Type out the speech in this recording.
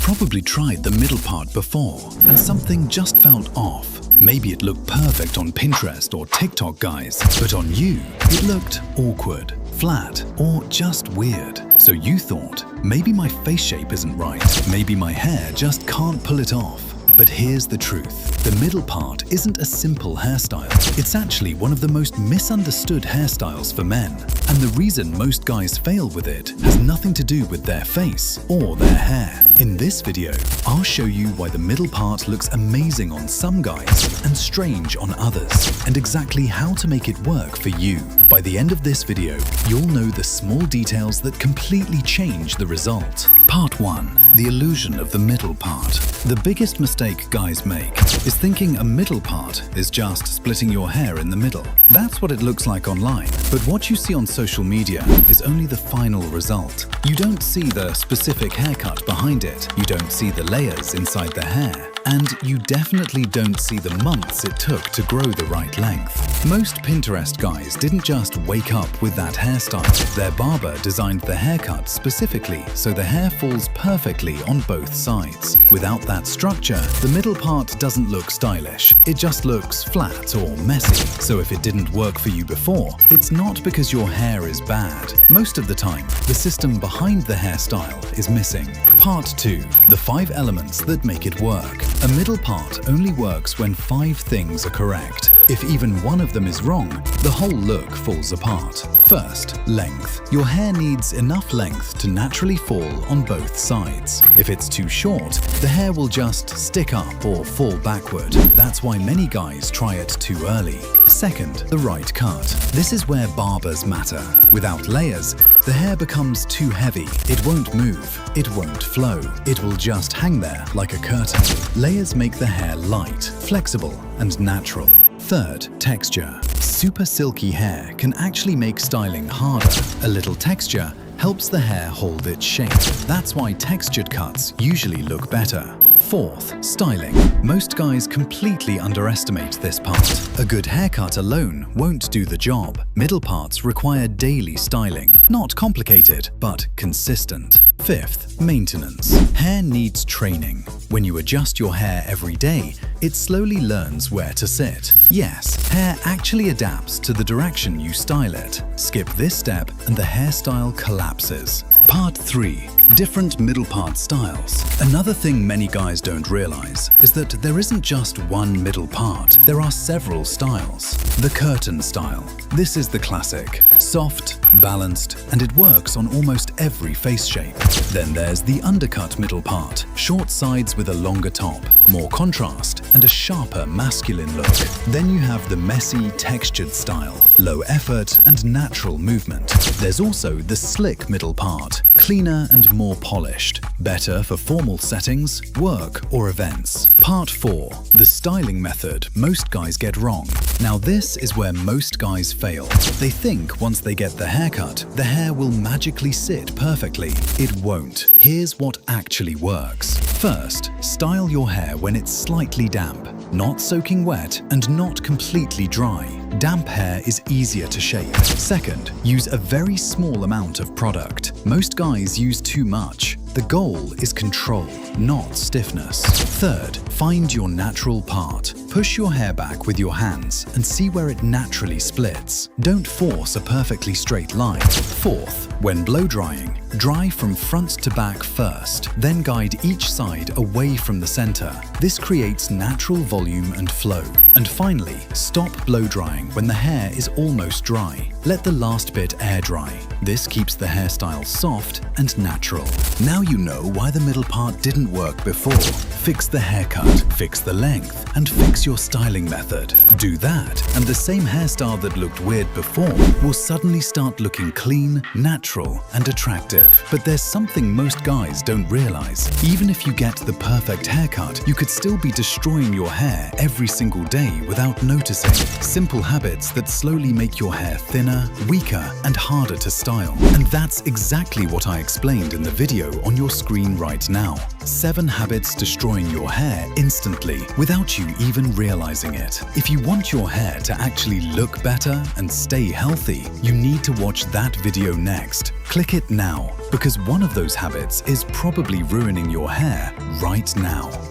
probably tried the middle part before and something just felt off. Maybe it looked perfect on Pinterest or TikTok, guys, but on you, it looked awkward, flat, or just weird. So you thought, maybe my face shape isn't right, maybe my hair just can't pull it off. But here's the truth. The middle part isn't a simple hairstyle. It's actually one of the most misunderstood hairstyles for men. And the reason most guys fail with it has nothing to do with their face or their hair. In this video, I'll show you why the middle part looks amazing on some guys and strange on others, and exactly how to make it work for you. By the end of this video, you'll know the small details that completely change the result. Part 1. The illusion of the middle part. The biggest mistake guys make is thinking a middle part is just splitting your hair in the middle. That's what it looks like online. But what you see on social media is only the final result. You don't see the specific haircut behind it. You don't see the layers inside the hair. And you definitely don't see the months it took to grow the right length. Most Pinterest guys didn't just wake up with that hairstyle. Their barber designed the haircut specifically so the hair falls perfectly on both sides. Without that structure, the middle part doesn't look stylish. It just looks flat or messy. So if it didn't work for you before, it's not because your hair is bad. Most of the time, the system behind the hairstyle is missing. Part 2. The 5 elements that make it work. A middle part only works when 5 things are correct. If even one of them is wrong, the whole look falls apart. First, length. Your hair needs enough length to naturally fall on both sides. If it's too short, the hair will just stick up or fall backward. That's why many guys try it too early. Second, the right cut. This is where barbers matter. Without layers, the hair becomes too heavy. It won't move. It won't flow. It will just hang there like a curtain. Layers make the hair light, flexible, and natural. Third, texture. Super silky hair can actually make styling harder. A little texture helps the hair hold its shape. That's why textured cuts usually look better. Fourth, styling. Most guys completely underestimate this part. A good haircut alone won't do the job. Middle parts require daily styling. Not complicated, but consistent. Fifth, maintenance. Hair needs training. When you adjust your hair every day, it slowly learns where to sit. Yes, hair actually adapts to the direction you style it. Skip this step and the hairstyle collapses. Part 3. Different middle part styles. Another thing many guys don't realize is that there isn't just one middle part. There are several styles. The curtain style. This is the classic. Soft, balanced, and it works on almost every face shape. Then there's the undercut middle part. Short sides with a longer top, more contrast, and a sharper masculine look. Then you have the messy, textured style. Low effort and natural movement. There's also the slick middle part. Cleaner and more polished. Better for formal settings, work, or events. Part 4. The styling method most guys get wrong. Now this is where most guys fail. They think once they get the haircut, the hair will magically sit perfectly. It won't. Here's what actually works. First, style your hair when it's slightly damp, not soaking wet and not completely dry. Damp hair is easier to shape. Second, use a very small amount of product. Most guys use too much. The goal is control, not stiffness. Third, find your natural part. Push your hair back with your hands and see where it naturally splits. Don't force a perfectly straight line. Fourth, when blow drying, dry from front to back first, then guide each side away from the center. This creates natural volume and flow. And finally, stop blow drying when the hair is almost dry. Let the last bit air dry. This keeps the hairstyle soft and natural. Now you know why the middle part didn't work before. Fix the haircut, fix the length, and fix your styling method. Do that, and the same hairstyle that looked weird before will suddenly start looking clean, natural, and attractive. But there's something most guys don't realize. Even if you get the perfect haircut, you could still be destroying your hair every single day without noticing. Simple habits that slowly make your hair thinner, weaker, and harder to style. And that's exactly what I explained in the video on your screen right now. 7 habits destroying your hair instantly without you even realizing it. If you want your hair to actually look better and stay healthy, you need to watch that video next. Click it now, because one of those habits is probably ruining your hair right now.